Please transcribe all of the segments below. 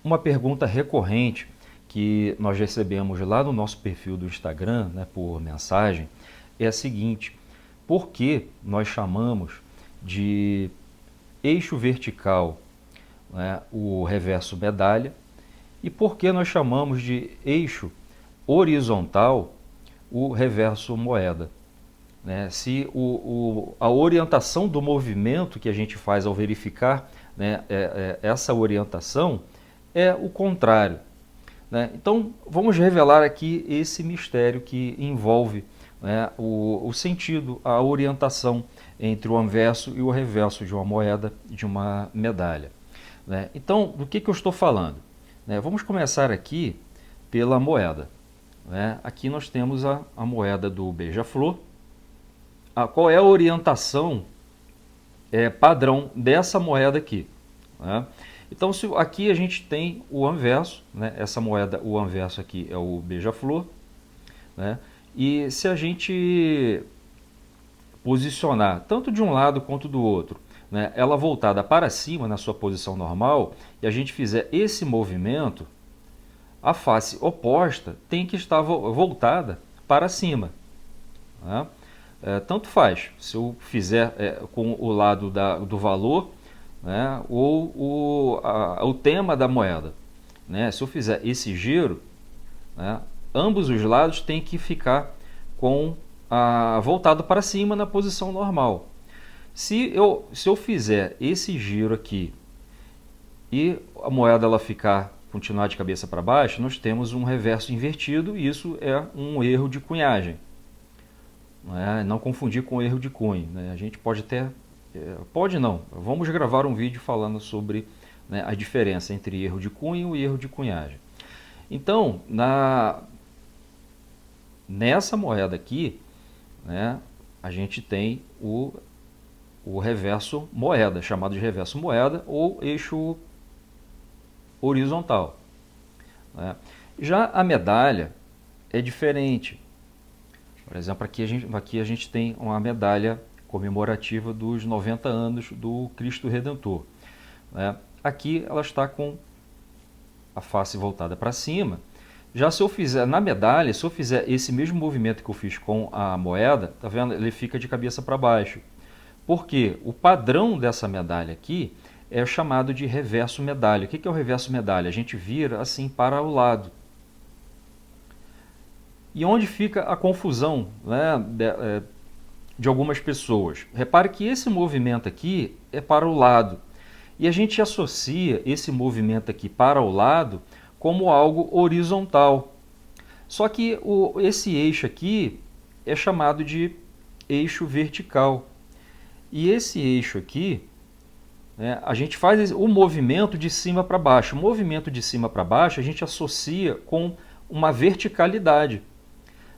Uma pergunta recorrente que nós recebemos lá no nosso perfil do Instagram, né, por mensagem, é a seguinte: por que nós chamamos de eixo vertical, né, o reverso medalha, e por que nós chamamos de eixo horizontal o reverso moeda? Né? Se a orientação do movimento que a gente faz ao verificar, né, essa orientação é o contrário. Né? Então, vamos revelar aqui esse mistério que envolve, né, o sentido, a orientação entre o anverso e o reverso de uma moeda, de uma medalha. Né? Então, do que eu estou falando? Né? Vamos começar aqui pela moeda. Né? Aqui nós temos a moeda do beija-flor. Qual é a orientação padrão dessa moeda aqui? Né? Então, aqui a gente tem o anverso, né? Essa moeda, o anverso aqui é o beija-flor. Né? E se a gente posicionar tanto de um lado quanto do outro, né, ela voltada para cima na sua posição normal, e a gente fizer esse movimento, a face oposta tem que estar voltada para cima. Né? Tanto faz se eu fizer com o lado do valor, né, ou o tema da moeda. Né? Se eu fizer esse giro, né, ambos os lados têm que ficar voltado para cima na posição normal. Se eu fizer esse giro aqui e a moeda continuar de cabeça para baixo, nós temos um reverso invertido, e isso é um erro de cunhagem. Não confundir com erro de cunho. Né? A gente pode até... pode não. Vamos gravar um vídeo falando sobre, né, a diferença entre erro de cunho e erro de cunhagem. Então, nessa moeda aqui, né, a gente tem o reverso moeda, chamado de reverso moeda ou eixo horizontal. Né? Já a medalha é diferente. Por exemplo, aqui a gente tem uma medalha comemorativa dos 90 anos do Cristo Redentor. Né? Aqui ela está com a face voltada para cima. Já se eu fizer na medalha, se eu fizer esse mesmo movimento que eu fiz com a moeda, tá vendo? Ele fica de cabeça para baixo. Porque o padrão dessa medalha aqui é chamado de reverso medalha. O que é o reverso medalha? A gente vira assim para o lado. E onde fica a confusão, né, de algumas pessoas? Repare que esse movimento aqui é para o lado. E a gente associa esse movimento aqui para o lado como algo horizontal. Só que esse eixo aqui é chamado de eixo vertical. E esse eixo aqui, né, a gente faz o movimento de cima para baixo. O movimento de cima para baixo a gente associa com uma verticalidade.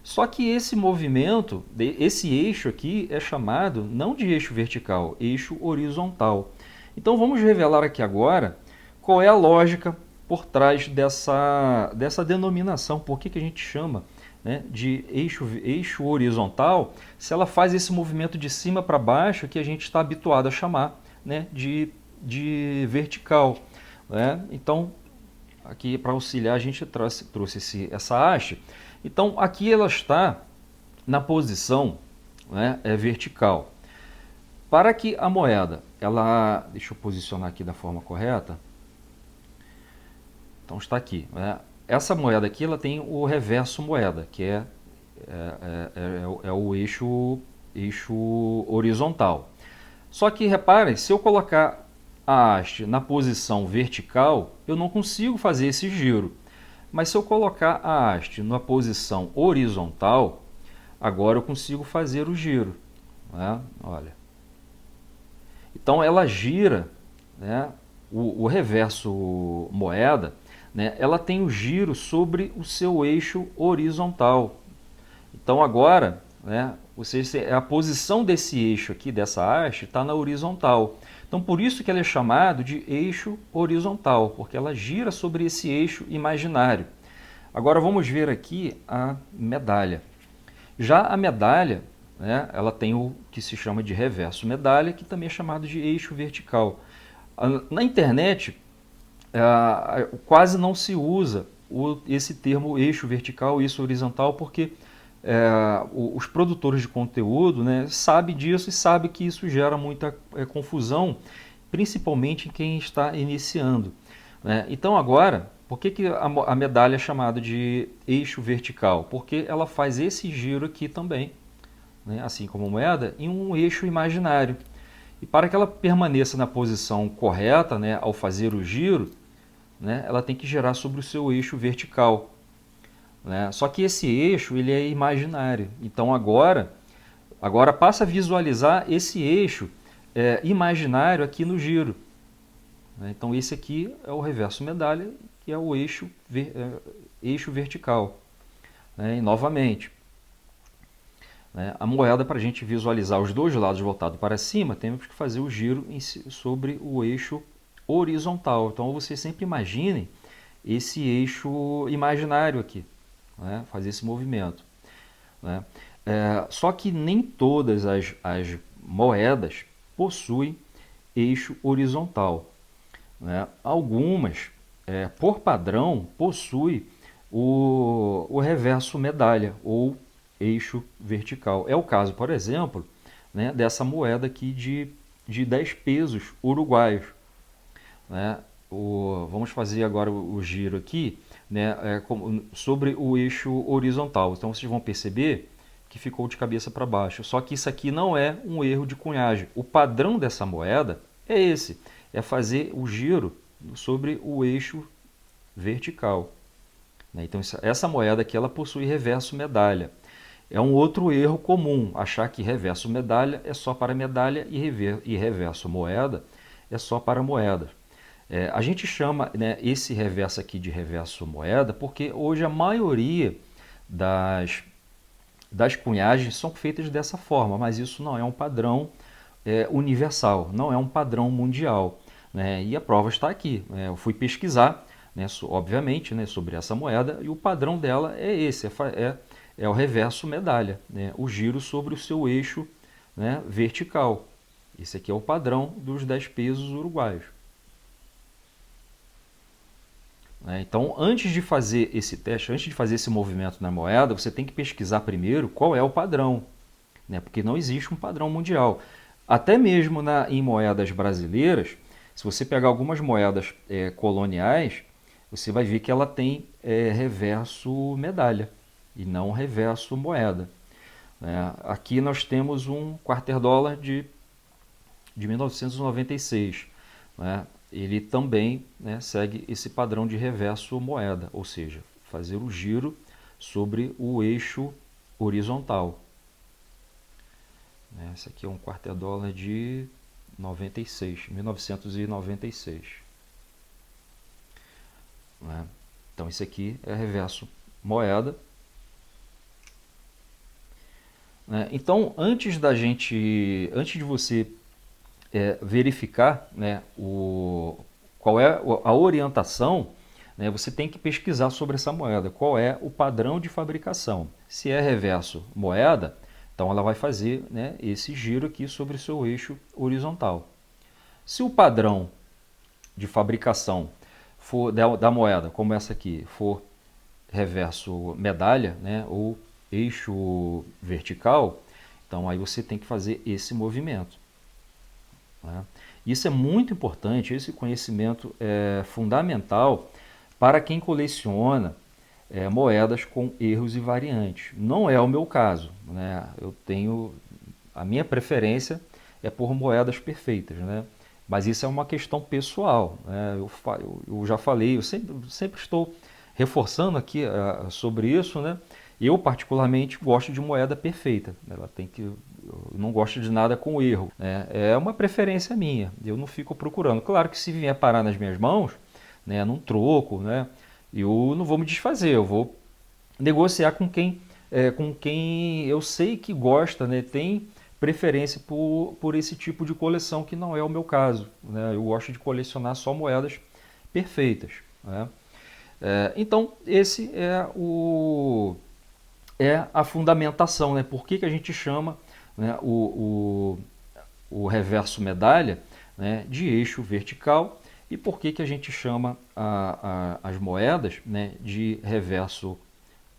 Só que esse movimento, esse eixo aqui, é chamado não de eixo vertical, eixo horizontal. Então vamos revelar aqui agora qual é a lógica por trás dessa denominação. Por que a gente chama, né, de eixo horizontal, se ela faz esse movimento de cima para baixo que a gente está habituado a chamar, né, de vertical. Né? Então, aqui para auxiliar a gente trouxe essa haste. Então aqui ela está na posição, né, vertical. Para que a moeda, deixa eu posicionar aqui da forma correta. Então está aqui. Né? Essa moeda aqui ela tem o reverso moeda, que é o eixo horizontal. Só que reparem, se eu colocar a haste na posição vertical, eu não consigo fazer esse giro. Mas se eu colocar a haste na posição horizontal, agora eu consigo fazer o giro. Né? Olha. Então ela gira, né? O reverso moeda, né? Ela tem o giro sobre o seu eixo horizontal. Então agora, né, a posição desse eixo aqui, dessa haste, está na horizontal. Então por isso que ela é chamado de eixo horizontal, porque ela gira sobre esse eixo imaginário. Agora vamos ver aqui a medalha. Já a medalha, né, ela tem o que se chama de reverso medalha, que também é chamado de eixo vertical. Na internet quase não se usa esse termo eixo vertical e eixo horizontal, porque os produtores de conteúdo, né, sabem disso e sabem que isso gera muita confusão, principalmente em quem está iniciando, né? Então agora, por que a medalha é chamada de eixo vertical? Porque ela faz esse giro aqui também, né, assim como a moeda, em um eixo imaginário. E para que ela permaneça na posição correta, né, ao fazer o giro, né, ela tem que girar sobre o seu eixo vertical, né? Só que esse eixo ele é imaginário. Então agora passa a visualizar esse eixo imaginário aqui no giro, né? Então esse aqui é o reverso medalha, que é o eixo vertical, né? E novamente, né, a moeda, para a gente visualizar os dois lados voltados para cima, temos que fazer o giro sobre o eixo horizontal. Então vocês sempre imaginem esse eixo imaginário aqui, né, fazer esse movimento, né? Só que nem todas as moedas possuem eixo horizontal, né? Algumas, por padrão, possuem o reverso medalha ou eixo vertical. É o caso, por exemplo, né, dessa moeda aqui de 10 pesos uruguaios, né? Vamos fazer agora o giro aqui, né, sobre o eixo horizontal. Então vocês vão perceber que ficou de cabeça para baixo. Só que isso aqui não é um erro de cunhagem. O padrão dessa moeda é esse, é fazer o giro sobre o eixo vertical, né? Então essa moeda aqui ela possui reverso medalha. É um outro erro comum, achar que reverso medalha é só para medalha e reverso moeda é só para moeda. A gente chama, né, esse reverso aqui de reverso moeda porque hoje a maioria das cunhagens são feitas dessa forma, mas isso não é um padrão universal, não é um padrão mundial, né? E a prova está aqui. Eu fui pesquisar, né, obviamente, né, sobre essa moeda e o padrão dela é esse, é o reverso medalha, né, o giro sobre o seu eixo, né, vertical. Esse aqui é o padrão dos 10 pesos uruguaios. Então, antes de fazer esse teste, antes de fazer esse movimento na moeda, você tem que pesquisar primeiro qual é o padrão, né? Porque não existe um padrão mundial. Até mesmo em moedas brasileiras, se você pegar algumas moedas coloniais, você vai ver que ela tem reverso medalha e não reverso moeda, né? Aqui nós temos um quarter-dólar de 1996, né? Ele também, né, segue esse padrão de reverso moeda, ou seja, fazer o giro sobre o eixo horizontal. Esse aqui é um quarter-dólar de 1996. Né? Então esse aqui é reverso moeda. Então antes de você verificar, né, qual é a orientação, né, você tem que pesquisar sobre essa moeda, qual é o padrão de fabricação. Se é reverso moeda, então ela vai fazer, né, esse giro aqui sobre o seu eixo horizontal. Se o padrão de fabricação for da moeda, como essa aqui, for reverso medalha, né, ou eixo vertical, então aí você tem que fazer esse movimento, né? Isso é muito importante, esse conhecimento é fundamental para quem coleciona moedas com erros e variantes. Não é o meu caso, né? A minha preferência é por moedas perfeitas, né? Mas isso é uma questão pessoal, né? Eu já falei, eu sempre estou reforçando aqui sobre isso, né? Eu particularmente gosto de moeda perfeita. Eu não gosto de nada com erro, né? É uma preferência minha. Eu não fico procurando. Claro que se vier parar nas minhas mãos, né, num troco, né, eu não vou me desfazer. Eu vou negociar com quem eu sei que gosta, né, tem preferência por esse tipo de coleção, que não é o meu caso, né? Eu gosto de colecionar só moedas perfeitas, né? Então esse é a fundamentação, né? Por que a gente chama, né, o reverso medalha, né, de eixo vertical E por que que a gente chama as moedas, né, de reverso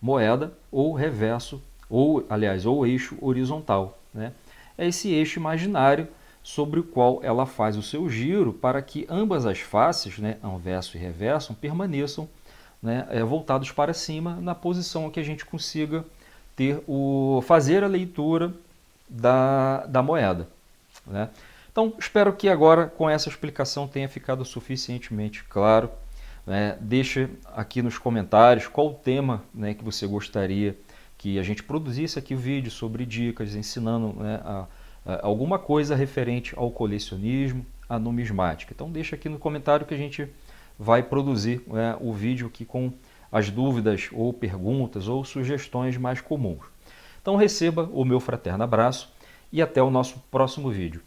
moeda ou reverso, ou aliás, ou eixo horizontal, né? É esse eixo imaginário sobre o qual ela faz o seu giro para que ambas as faces, né, anverso e reverso, permaneçam, né, voltados para cima na posição que a gente consiga fazer a leitura da moeda, né? Então, espero que agora com essa explicação tenha ficado suficientemente claro, né? Deixe aqui nos comentários qual o tema, né, que você gostaria que a gente produzisse aqui o vídeo sobre dicas, ensinando, né, alguma coisa referente ao colecionismo, à numismática. Então deixa aqui no comentário que a gente vai produzir, né, o vídeo aqui com as dúvidas ou perguntas ou sugestões mais comuns. Então receba o meu fraterno abraço e até o nosso próximo vídeo.